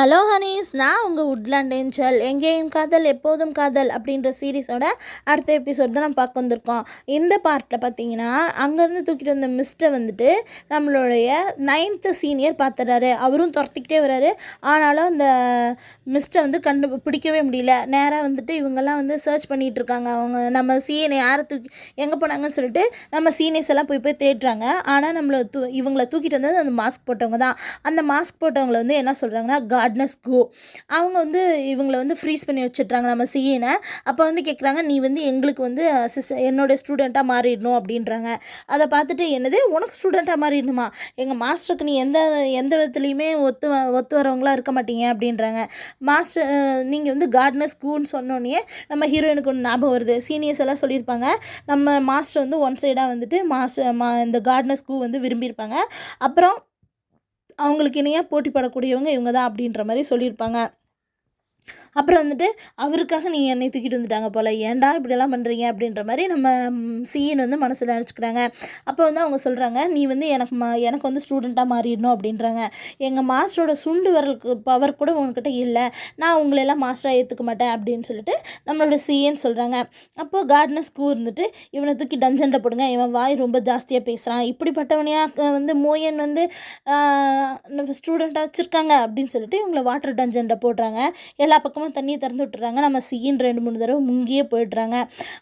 Hello Honey's, நான் உங்கள் woodland angel. எங்கேயும் காதல் எப்போதும் காதல் அப்படின்ற சீரீஸோட அடுத்த எபிசோட் தான் நம்ம பார்க்க வந்திருக்கோம். இந்த பார்ட்டில் பார்த்தீங்கன்னா அங்கேருந்து தூக்கிட்டு வந்த மிஸ்டை வந்துட்டு நம்மளுடைய 9th சீனியர் பார்த்துறாரு. அவரும் துரத்திக்கிட்டே வர்றாரு. ஆனாலும் அந்த மிஸ்டை வந்து பிடிக்கவே முடியல. நேராக வந்துட்டு இவங்கெல்லாம் வந்து சர்ச் பண்ணிகிட்டு இருக்காங்க. அவங்க நம்ம சீனை யாரை எங்கே போனாங்கன்னு சொல்லிட்டு நம்ம சீனியர்ஸ் எல்லாம் போய் தேடுறாங்க. ஆனால் இவங்களை தூக்கிட்டு வந்தது அந்த மாஸ்க் போட்டவங்க தான். அந்த மாஸ்க் போட்டவங்களை வந்து என்ன சொல்கிறாங்கன்னா காட்னஸ் கோ. அவங்க வந்து இவங்களை வந்து ஃப்ரீஸ் பண்ணி வச்சுட்றாங்க நம்ம சிஏனை. அப்போ வந்து கேட்குறாங்க, நீ வந்து எங்களுக்கு வந்து என்னோட ஸ்டூடெண்ட்டாக மாறிடணும் அப்படின்றாங்க. அதை பார்த்துட்டு, என்னது உனக்கு ஸ்டூடெண்ட்டாக மாறிடணுமா? எங்கள் மாஸ்டருக்கு நீ எந்த விதத்துலையுமே ஒத்து வரவங்களாக இருக்க மாட்டீங்க அப்படின்றாங்க. மாஸ்டர் நீங்கள் வந்து காட்னஸ் கூன்னு சொன்னோன்னே நம்ம ஹீரோயினுக்கு ஒன்று ஞாபகம் வருது. சீனியர்ஸ் எல்லாம் சொல்லியிருப்பாங்க, நம்ம மாஸ்டர் வந்து ஒன் சைடாக வந்துட்டு இந்த காட்னஸ் கூ வந்து விரும்பியிருப்பாங்க. அப்புறம் அவங்களுக்கு இணையாக போட்டி போடக்கூடியவங்க இவங்க தான் அப்படின்ற மாதிரி சொல்லியிருப்பாங்க. அப்புறம் வந்துட்டு அவருக்காக நீங்கள் என்னை தூக்கிட்டு வந்துட்டாங்க போல், ஏன்டா இப்படியெல்லாம் பண்ணுறீங்க அப்படின்ற மாதிரி நம்ம சீன் வந்து மனசில் நினச்சிக்கிறாங்க. அப்போ வந்து அவங்க சொல்கிறாங்க, நீ வந்து எனக்கு வந்து ஸ்டூடெண்ட்டாக மாறிடணும் அப்படின்றாங்க. எங்கள் மாஸ்டரோட சுண்டு வரலுக்கு பவர் கூட உங்ககிட்ட இல்லை, நான் உங்களெல்லாம் மாஸ்டராக ஏற்றுக்க மாட்டேன் அப்படின்னு சொல்லிட்டு நம்மளோட சீன்னு சொல்கிறாங்க. அப்போது கார்ட்னஸ் கூ இருந்துட்டு, இவனை தூக்கி டஞ்சனில் போடுங்க, இவன் வாய் ரொம்ப ஜாஸ்தியாக பேசுகிறான், இப்படிப்பட்டவனையாக வந்து மோயன் வந்து ஸ்டூடெண்ட்டாக வச்சுருக்காங்க அப்படின்னு சொல்லிட்டு இவங்களை வாட்டர் டஞ்சனில் போடுறாங்க. எல்லா பக்கமும் தண்ணியை திறந்து விட்டுறாங்க. நம்ம சீன் 2-3 தடவை முங்கியே போயிடுறாங்க.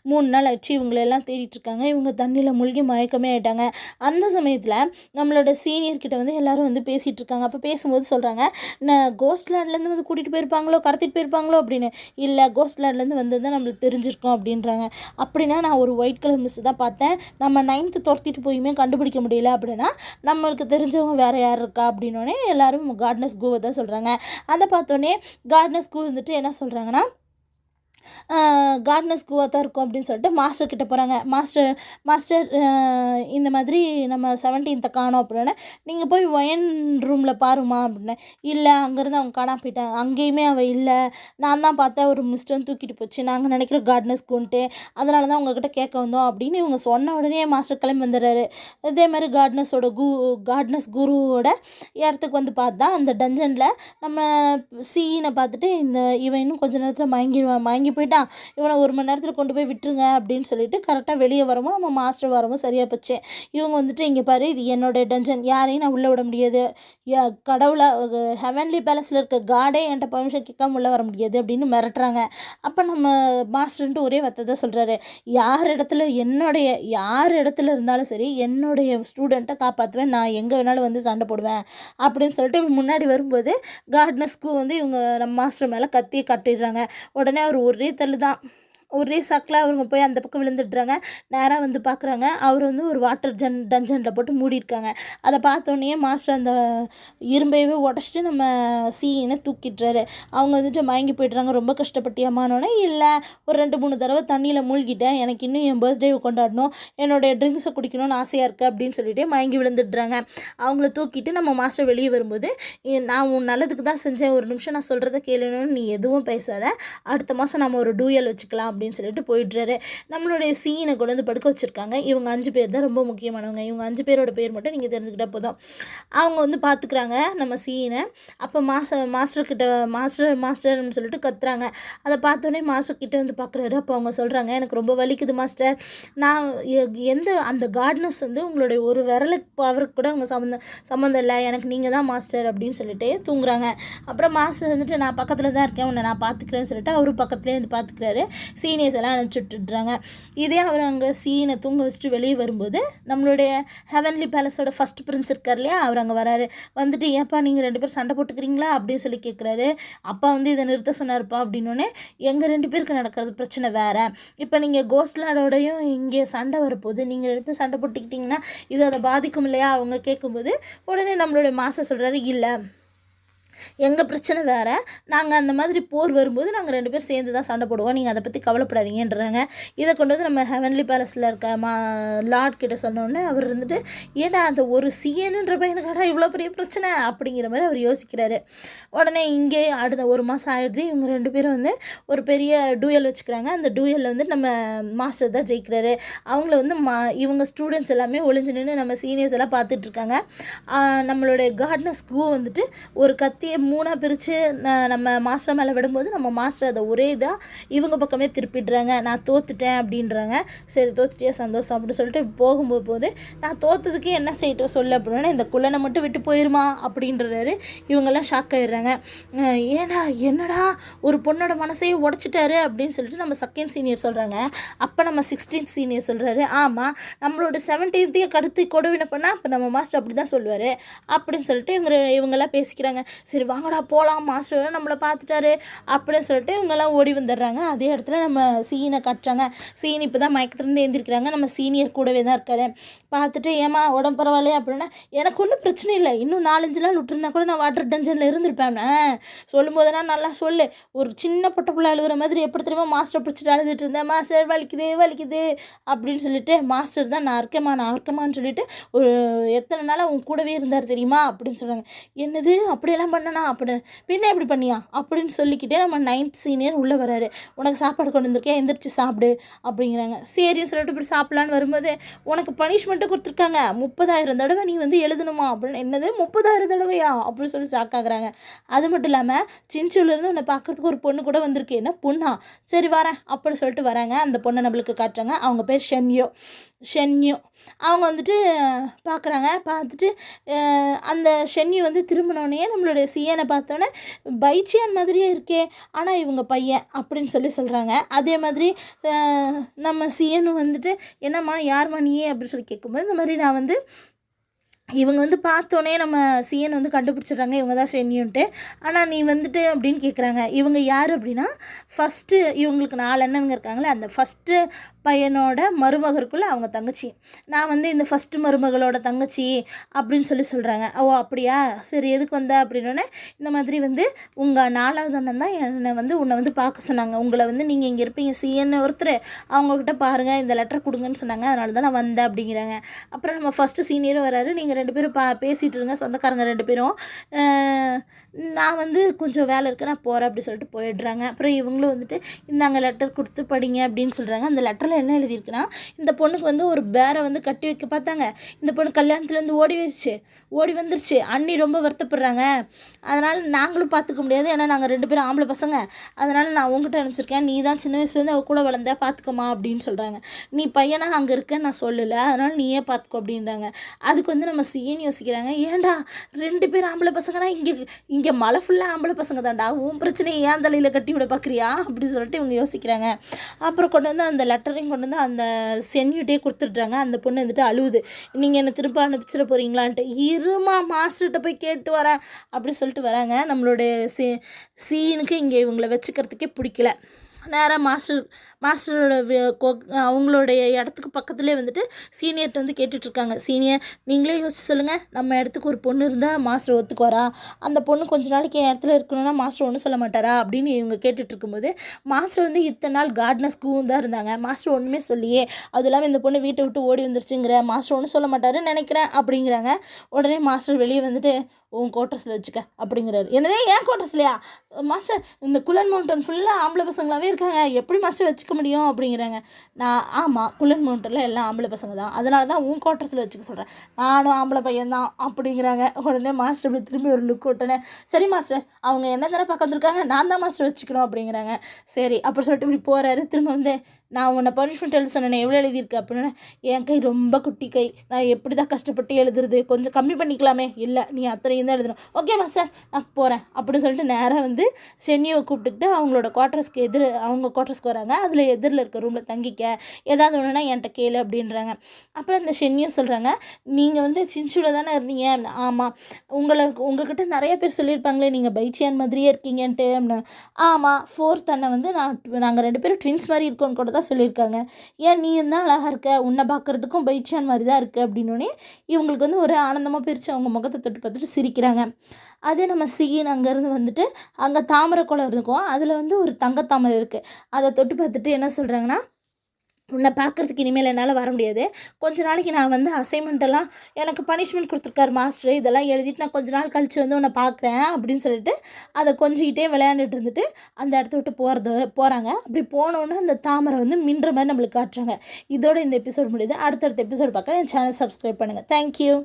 3 நாள் ஆச்சு இவங்களெல்லாம் தேடிட்டுருக்காங்க. இவங்க தண்ணியில் மூழ்கி மயக்கமே ஆகிட்டாங்க. அந்த சமயத்தில் நம்மளோட சீனியர்கிட்ட வந்து எல்லோரும் வந்து பேசிகிட்டு இருக்காங்க. அப்போ பேசும்போது சொல்கிறாங்க, நான் கோஸ்ட் லேண்ட்லேருந்து வந்து கூட்டிகிட்டு போயிருப்பாங்களோ, கடத்திட்டு போயிருப்பாங்களோ அப்படின்னு. இல்லை, கோஸ்ட் லேண்ட்லேருந்து வந்தது தான் நம்மளுக்கு தெரிஞ்சிருக்கோம் அப்படின்றாங்க. அப்படின்னா நான் ஒரு ஒயிட் கலர் மிஸ் தான் பார்த்தேன், நம்ம 9th துரத்திட்டு போயுமே கண்டுபிடிக்க முடியல அப்படின்னா நம்மளுக்கு தெரிஞ்சவங்க வேறு யார் இருக்கா அப்படின்னோடனே எல்லோரும் கார்ட்னஸ் கூவை தான் சொல்கிறாங்க. அதை பார்த்தோன்னே கார்ட்னஸ் கூ வந்துட்டு என்ன சொல்கிறாங்கன்னா, கார்ட்னஸ் கூவாக தான் இருக்கும் அப்படின்னு சொல்லிட்டு மாஸ்டர் கிட்டே போகிறாங்க. மாஸ்டர் இந்த மாதிரி நம்ம 17th காணோம் அப்படின்னா, நீங்கள் போய் ஒயன் ரூமில் பாருமா அப்படின்னா. இல்லை, அங்கேருந்து அவங்க காணாம போயிட்டாங்க, அங்கேயுமே அவள் இல்லை, நான் தான் பார்த்தேன், ஒரு மிஸ்டர் தூக்கிட்டு போச்சு, நாங்கள் நினைக்கிறோம் கார்ட்னஸ் கூன்ட்டு, அதனால தான் உங்ககிட்ட கேட்க வந்தோம் அப்படின்னு இவங்க சொன்ன உடனே மாஸ்டர் கிளம்பி வந்துடுறாரு. இதே மாதிரி கார்ட்னஸ் குருவோட இடத்துக்கு வந்து பார்த்தா அந்த டஞ்சனில் நம்ம சீனை பார்த்துட்டு, இவன் இன்னும் கொஞ்சம் நேரத்தில் மயங்கி போயிட்டான், இவனை 1 மணி நேரத்தில் கொண்டு போய் விட்டுருங்க அப்படின்னு சொல்லிட்டு கரெக்டாக வெளியே வரவும் நம்ம மாஸ்டர் வரவும் சரியாக போச்சு. இவங்க வந்துட்டு, இங்கே பாரு, இது என்னோட டஞ்சன், யாரையும் நான் உள்ளே விட முடியாது, கடவுளாக ஹெவன்லி பேலஸில் இருக்க காடே என்கிட்ட பர்மிஷன் கேட்காம உள்ளே வர முடியாது அப்படின்னு மிரட்டுறாங்க. அப்போ நம்ம மாஸ்டர்ன்ட்டு ஒரே வார்த்தை தான் சொல்கிறாரு, யார் இடத்துல இருந்தாலும் சரி, என்னுடைய ஸ்டூடெண்ட்டை காப்பாற்றுவேன், நான் எங்கே வேணாலும் வந்து சண்டை போடுவேன் அப்படின்னு சொல்லிட்டு முன்னாடி வரும்போது கார்ட்னஸ்க்கு வந்து இவங்க நம்ம மாஸ்டர் மேலே கத்தியை கட்டிடுறாங்க. உடனே அவர் ஒரே சாக்கில் அவங்க போய் அந்த பக்கம் விழுந்துடுறாங்க. நேராக வந்து பார்க்குறாங்க, அவர் வந்து ஒரு வாட்டர் டஞ்சனில் போட்டு மூடியிருக்காங்க. அதை பார்த்தோன்னே மாஸ்டர் அந்த இரும்பையவே உடச்சிட்டு நம்ம சீனை தூக்கிட்டுறாரு. அவங்க வந்துட்டு மயங்கி போய்ட்றாங்க. ரொம்ப கஷ்டப்பட்டியம்மானோன்னே, இல்லை, ஒரு 2-3 தடவை தண்ணியில் மூழ்கிட்டேன், எனக்கு இன்னும் என் பர்த்டேவை கொண்டாடணும், என்னுடைய ட்ரிங்க்ஸை குடிக்கணும்னு ஆசையாக இருக்குது அப்படின்னு சொல்லிட்டு மயங்கி விழுந்துடுறாங்க. அவங்கள தூக்கிட்டு நம்ம மாஸ்டர் வெளியே வரும்போது, நான் உன் நல்லதுக்கு தான் செஞ்சேன், ஒரு நிமிஷம் நான் சொல்கிறத கேளணும்னு நீ எதுவும் பேசாத, அடுத்த மாதம் நம்ம ஒரு டூயல் வச்சுக்கலாம் அப்படின்னு சொல்லிட்டு போயிடுறாரு. நம்மளுடைய சீனை கொண்டு வந்து படுக்க வச்சுருக்காங்க. இவங்க 5 பேர் தான் ரொம்ப முக்கியமானவங்க. இவங்க 5 பேரோட பேர் மட்டும் நீங்கள் தெரிஞ்சுக்கிட்டால் போதும். அவங்க வந்து பார்த்துக்குறாங்க நம்ம சீனை. அப்போ மாஸ்டர்னு சொல்லிட்டு கத்துறாங்க. அதை பார்த்தோன்னே மாஸ்டர் கிட்டே வந்து பார்க்குறாரு. அப்போ அவங்க சொல்கிறாங்க, எனக்கு ரொம்ப வலிக்குது மாஸ்டர், நான் அந்த கார்ட்னஸ் வந்து உங்களுடைய ஒரு விரலுக்கு பவருக்கு கூட அவங்க சம்மந்தம் இல்லை, எனக்கு நீங்கள் தான் மாஸ்டர் அப்படின்னு சொல்லிட்டு தூங்குறாங்க. அப்புறம் மாஸ்டர் வந்துட்டு, நான் பக்கத்தில் தான் இருக்கேன், உன்னை நான் பார்த்துக்கிறேன்னு சொல்லிட்டு அவரும் பக்கத்துலேயே வந்து பார்த்துக்கிறாரு. சீனியர்ஸ் எல்லாம் அனுப்பிச்சுட்டுறாங்க. இதே அவர் அங்கே சீனை தூங்க வச்சுட்டு வெளியே வரும்போது நம்மளுடைய ஹெவன்லி பேலஸோட ஃபஸ்ட் பிரின்ஸ் இருக்கார் இல்லையா, அவர் அங்கே வராரு. வந்துட்டு, ஏப்பா நீங்கள் 2 பேர் சண்டை போட்டுக்கிறீங்களா அப்படின்னு சொல்லி கேட்குறாரு. அப்பா வந்து இதை நிறுத்த சொன்னார்ப்பா அப்படின்னோடனே, எங்கள் 2 பேருக்கு நடக்கிறது பிரச்சனை வேறு, இப்போ நீங்கள் கோஸ்ட் லேண்டோடையும் இங்கே சண்டை வரப்போகுது, நீங்கள் 2 பேர் சண்டை போட்டுக்கிட்டிங்கன்னா இது அதை பாதிக்கும் இல்லையா அவங்க கேட்கும்போது, உடனே நம்மளுடைய மாஸ்டர் சொல்கிறாரு, இல்லை, எங்கள் பிரச்சனை வேறு, நாங்கள் அந்த மாதிரி போர் வரும்போது நாங்கள் 2 பேர் சேர்ந்து தான் சண்டை போடுவோம், நீங்கள் அதை பற்றி கவலைப்படாதீங்கன்றாங்க. இதை கொண்டு வந்து நம்ம ஹெவன்லி பேலஸில் இருக்க லார்ட் கிட்ட சொன்னோடனே அவர் இருந்துட்டு, ஏன்னா அந்த ஒரு சிஎனுன்ற பையனுக்காடா இவ்வளோ பெரிய பிரச்சனை அப்படிங்கிற மாதிரி அவர் யோசிக்கிறாரு. உடனே இங்கே அடுத்த 1 மாதம் ஆகிடுது. இவங்க 2 பேரும் வந்து ஒரு பெரிய டூயல் வச்சுக்கிறாங்க. அந்த டூயலில் வந்து நம்ம மாஸ்டர் தான் ஜெயிக்கிறாரு. அவங்கள வந்து இவங்க ஸ்டூடெண்ட்ஸ் எல்லாமே ஒளிஞ்சு நின்று நம்ம சீனியர்ஸ் எல்லாம் பார்த்துட்ருக்காங்க. நம்மளுடைய கார்ட்னஸ் கூ வந்துட்டு ஒரு கத்தி கத்தியை 3ஆக பிரித்து நம்ம மாஸ்டர் மேலே விடும்போது நம்ம மாஸ்டர் அதை ஒரே இதாக இவங்க பக்கமே திருப்பிடுறாங்க. நான் தோத்துட்டேன் அப்படின்றாங்க. சரி தோத்துட்டியா சந்தோஷம் அப்படின்னு சொல்லிட்டு போகும்போது நான் தோத்ததுக்கு என்ன செய்யட்டும் சொல்லு அப்படின்னா இந்த குள்ளனை மட்டும் விட்டு போயிருமா அப்படின்றாரு. இவங்கெல்லாம் ஷாக் ஆகிடுறாங்க. ஏடா என்னடா ஒரு பொண்ணோட மனசையே உடச்சிட்டாரு அப்படின்னு சொல்லிட்டு நம்ம செகண்ட் சீனியர் சொல்கிறாங்க. அப்போ நம்ம 16th சீனியர் சொல்கிறாரு, ஆமாம் நம்மளோட 17th கடுத்து கொடுவினை பண்ணால் அப்போ நம்ம மாஸ்டர் அப்படி தான் சொல்லுவார் அப்படின்னு சொல்லிட்டு இவங்கெல்லாம் பேசிக்கிறாங்க. சரி வாங்கடா போகலாம், மாஸ்டர் நம்மளை பார்த்துட்டாரு அப்படின்னு சொல்லிட்டு இவங்கெல்லாம் ஓடி வந்துடுறாங்க. அதே இடத்துல நம்ம சீனை காட்டுறாங்க. சீன் இப்போ தான் மயக்கத்துலேருந்து எழுந்திருக்கிறாங்க. நம்ம சீனியர் கூடவே தான் இருக்காரு. பார்த்துட்டு ஏமா உடம்பு பரவாயில்லையா அப்படின்னா, எனக்கு ஒன்றும் பிரச்சனை இல்லை, இன்னும் 4-5 நாள் விட்டுருந்தா கூட நான் வாட்டர் டஞ்சனில் இருந்திருப்பேன். சொல்லும்போதுனா நல்லா சொல்லு, ஒரு சின்ன பொட்ட பிள்ளை அழுகிற மாதிரி எப்படி தெரியுமா மாஸ்டர் பிடிச்சிட்டு அழுதுட்டு இருந்தேன். மாஸ்டர் வலிக்குது அப்படின்னு சொல்லிட்டு மாஸ்டர் தான் நான் இருக்கமான்னு சொல்லிட்டு ஒரு எத்தனை நாளாக உன் கூடவே இருந்தார் தெரியுமா அப்படின்னு சொல்கிறாங்க. என்னது அப்படியெல்லாம் பண்ணனா அப்படின்னு, பின்ன எப்படி பண்ணியா அப்படின்னு சொல்லிக்கிட்டே நம்ம 9th சீனியர் உள்ளே வராரு. உனக்கு சாப்பாடு கொண்டு வந்திருக்கேன், எந்திரிச்சு சாப்பிடு அப்படிங்கிறாங்க. சரின்னு சொல்லிட்டு இப்படி சாப்பிட்லான்னு வரும்போது உனக்கு பனிஷ்மெண்ட்டு கொடுத்துருக்காங்க, 30,000 தடவை நீ வந்து எழுதணுமா அப்படின்னு. என்னது 30,000 தடவையா அப்படின்னு சொல்லி ஷாக்காகிறாங்க. அது மட்டும் இல்லாமல் சின்சூலேருந்து உன்னை பார்க்கறதுக்கு ஒரு பொண்ணு கூட வந்திருக்கு. என்ன பொண்ணா, சரி வரேன் அப்படின்னு சொல்லிட்டு வராங்க. அந்த பொண்ணை நம்மளுக்கு காட்டுறாங்க. அவங்க பேர் ஷென்யோ. அவங்க வந்துட்டு பார்க்குறாங்க. பார்த்துட்டு அந்த ஷென்யு வந்து திரும்பினோடனே நம்மளுடைய சியனை பார்த்தோன்னே பைச்சியான் மாதிரியே இருக்கே, ஆனால் இவங்க பையன் அப்படின்னு சொல்கிறாங்க. அதே மாதிரி நம்ம சியனும் வந்துட்டு என்னம்மா யார்மா நீயே அப்படின்னு சொல்லி கேட்கும்போது இந்த மாதிரி நான் வந்து இவங்க வந்து பார்த்தோன்னே நம்ம சிஎன் வந்து கண்டுபிடிச்சிடுறாங்க இவங்க தான் ஷென்யூன்ட்டு. ஆனால் நீ வந்துட்டு அப்படின்னு கேட்குறாங்க. இவங்க யார் அப்படின்னா ஃபஸ்ட்டு இவங்களுக்கு 4 அண்ணனுங்க இருக்காங்களே, அந்த ஃபஸ்ட்டு பையனோட மருமகருக்குள்ளே அவங்க தங்கச்சி. நான் வந்து இந்த ஃபஸ்ட்டு மருமகளோட தங்கச்சி அப்படின்னு சொல்கிறாங்க. ஓ அப்படியா, சரி எதுக்கு வந்த அப்படின்னோடனே இந்த மாதிரி வந்து உங்கள் 4வது அண்ணன் தான் என்னை வந்து உன்னை வந்து பார்க்க சொன்னாங்க. உங்களை வந்து நீங்கள் இங்கே இருப்பீங்க சிஎன்னு ஒருத்தர், அவங்கக்கிட்ட பாருங்கள் இந்த லெட்டர் கொடுங்கன்னு சொன்னாங்க, அதனால தான் நான் வந்தேன் அப்படிங்கிறாங்க. அப்புறம் நம்ம ஃபஸ்ட்டு சீனியரும் வராரு. நீங்கள் 2 பேரும் பேசிகிட்டு இருங்க, சொந்தக்காரங்க 2 பேரும், நான் வந்து கொஞ்சம் வேலை இருக்குது நான் போகிறேன் அப்படி சொல்லிட்டு போயிடுறாங்க. அப்புறம் இவங்களும் வந்துட்டு இந்தாங்க லெட்டர் கொடுத்து படிங்க அப்படின்னு சொல்கிறாங்க. அந்த லெட்டரில் என்ன எழுதியிருக்குன்னா, இந்த பொண்ணுக்கு வந்து ஒரு பேரை வந்து கட்டி வைக்க பார்த்தாங்க, இந்த பொண்ணு கல்யாணத்துலேருந்து ஓடி வந்துருச்சு, அண்ணி ரொம்ப வருத்தப்படுறாங்க, அதனால் நாங்களும் பார்த்துக்க முடியாது, ஏன்னா நாங்கள் 2 பேரும் ஆம்பளை பசங்க, அதனால் நான் உங்ககிட்ட அனுப்பிச்சிருக்கேன், நீ தான் சின்ன வயசுலேருந்து அவள் கூட வளர்ந்தா பார்த்துக்கமா அப்படின்னு சொல்கிறாங்க. நீ பையனாக அங்கே இருக்கேன்னு நான் சொல்லலை, அதனால் நீயே பார்த்துக்கோ அப்படின்றாங்க. அதுக்கு வந்து நம்ம சீன் யோசிக்கிறாங்க, ஏன்டா 2 பேர் ஆம்பளை பசங்கன்னா இங்கே மழை ஃபுல்லாக ஆம்பளை பசங்க தான்டா, உன் பிரச்சனையை ஏன் தலையில் கட்டி விட பார்க்குறியா அப்படின்னு சொல்லிட்டு இவங்க யோசிக்கிறாங்க. அப்புறம் கொண்டு வந்து அந்த லெட்டரையும் கொண்டு வந்து அந்த சென்யூட்டே கொடுத்துட்றாங்க. அந்த பொண்ணு வந்துட்டு அழுவுது, நீங்கள் என்னை திரும்ப அனுப்பிச்சிட போகிறீங்களான்ட்டு. இருமா மாஸ்டர்கிட்ட போய் கேட்டு வரேன் அப்படி சொல்லிட்டு வராங்க. நம்மளுடைய சீனுக்கு இங்கே இவங்களை வச்சுக்கிறதுக்கே பிடிக்கல. நேராக மாஸ்டரோட அவங்களுடைய இடத்துக்கு பக்கத்துலேயே வந்துட்டு சீனியர்கிட்ட வந்து கேட்டுட்ருக்காங்க. சீனியர் நீங்களே யோசிச்சு சொல்லுங்கள், நம்ம இடத்துக்கு ஒரு பொண்ணு இருந்தால் மாஸ்டர் ஒத்துக்குவாரா, அந்த பொண்ணு கொஞ்ச நாளைக்கு என் இடத்துல இருக்கணும்னா மாஸ்டர் ஒன்றும் சொல்ல மாட்டாரா அப்படின்னு இவங்க கேட்டுட்ருக்கும்போது, மாஸ்டர் வந்து இத்தனை நாள் கார்டனஸ்க்கும் தான் இருந்தாங்க, மாஸ்டர் ஒன்றுமே சொல்லியே, அதுவும் இல்லாமல் இந்த பொண்ணு வீட்டை விட்டு ஓடி வந்துருச்சுங்கிற மாஸ்டர் ஒன்றும் சொல்ல மாட்டாருன்னு நினைக்கிறேன் அப்படிங்கிறாங்க. உடனே மாஸ்டர் வெளியே வந்துட்டு உன் கோட்டர்ஸில் வச்சுக்க அப்படிங்கிறாரு. என்னதே ஏன் கோட்டர்ஸ்லையா மாஸ்டர், இந்த குலன் மவுண்டன் ஃபுல்லாக ஆம்பளை பசங்களாகவே இருக்காங்க, எப்படி மாஸ்டர் வச்சுக்க முடியும் அப்படிங்கிறாங்க. நான் ஆமாம் குலன் மவுண்டனில் எல்லாம் ஆம்பளை பசங்க தான், அதனால தான் உன் கோட்டர்ஸில் வச்சுக்க சொல்கிறேன், நானும் ஆம்பளை பையன்தான் அப்படிங்கிறாங்க. உடனே மாஸ்டர் இப்படி திரும்பி ஒரு லுக் விட்டனே, சரி மாஸ்டர் அவங்க என்ன தானே பார்க்க வந்திருக்காங்க, நான் தான் மாஸ்டர் வச்சுக்கணும் அப்படிங்கிறாங்க. சரி அப்படி சொல்லிட்டு இப்படி போகிறாரு. திரும்ப வந்து நான் உன்னை பனிஷ்மெண்ட் எழுத சொன்னேன், எவ்வளோ எழுதியிருக்கேன் அப்படின்னா, என் கை ரொம்ப குட்டி கை, நான் எப்படி தான் கஷ்டப்பட்டு எழுதுறது, கொஞ்சம் கம்மி பண்ணிக்கலாமே, இல்லை நீ அத்தனையும் தான் எழுதணும், ஓகே மாஸ்டர் நான் போகிறேன் அப்படின்னு சொல்லிட்டு நேராக வந்து சென்னியை கூப்பிட்டுக்கிட்டு அவங்களோட குவார்ட்டர்ஸ்க்கு அவங்க குவார்ட்டர்ஸ்க்கு வராங்க. அதில் எதிரில் இருக்க ரூமில் தங்கிக்க, ஏதாவது ஒன்றுனா என்கிட்ட கேளு அப்படின்றாங்க. அப்புறம் இந்த சென்னியும் சொல்கிறாங்க, நீங்கள் வந்து சின்சூவில் தானே இருந்தீங்க, ஆமாம் உங்ககிட்ட நிறைய பேர் சொல்லியிருப்பாங்களே நீங்கள் பைச்சியான் மாதிரியே இருக்கீங்கன்ட்டு அப்படின்னா, ஆமாம் 4th அண்ணன் வந்து நாங்கள் 2 பேரும் ட்வின்ஸ் மாதிரி இருக்கோன்னு கூட தான் சொல்லியிருக்காங்க, ஏன் நீ தான் அழகாக இருக்க, உன்னை பார்க்குறதுக்கும் பைச்சியான் மாதிரி தான் இருக்குது அப்படின்னோடனே இவங்களுக்கு வந்து ஒரு ஆனந்தமாக பிரித்து அவங்க முகத்தை தொட்டு பார்த்துட்டு சிரிக்கிறாங்க. அதே நம்ம சீன் அங்கேருந்து வந்துட்டு அங்கே தாமரை குளம் இருக்கும், அதில் வந்து ஒரு தங்கத்தாமரை இருக்குது, அதை தொட்டு பார்த்துட்டு என்ன சொல்கிறாங்கன்னா, உன்னை பார்க்குறதுக்கு இனிமேல் என்னால் வர முடியாது, கொஞ்ச நாளைக்கு நான் வந்து அசைன்மெண்ட்டெல்லாம் எனக்கு பனிஷ்மெண்ட் கொடுத்துருக்காரு மாஸ்டர், இதெல்லாம் எழுதிட்டு நான் கொஞ்ச நாள் கழித்து வந்து உன்னை பார்க்குறேன் அப்படின்னு சொல்லிட்டு அதை கொஞ்சிக்கிட்டே விளையாண்டுட்டு இருந்துட்டு அந்த இடத்த விட்டு போகிறாங்க. அப்படி போனோன்னே அந்த தாமரை வந்து மின்ற மாதிரி நம்மளுக்கு காட்டுறாங்க. இதோட இந்த எபிசோட் முடியுது. அடுத்தடுத்த எபிசோட் பார்க்க என் சேனல் சப்ஸ்கிரைப் பண்ணுங்கள். தேங்க்யூ.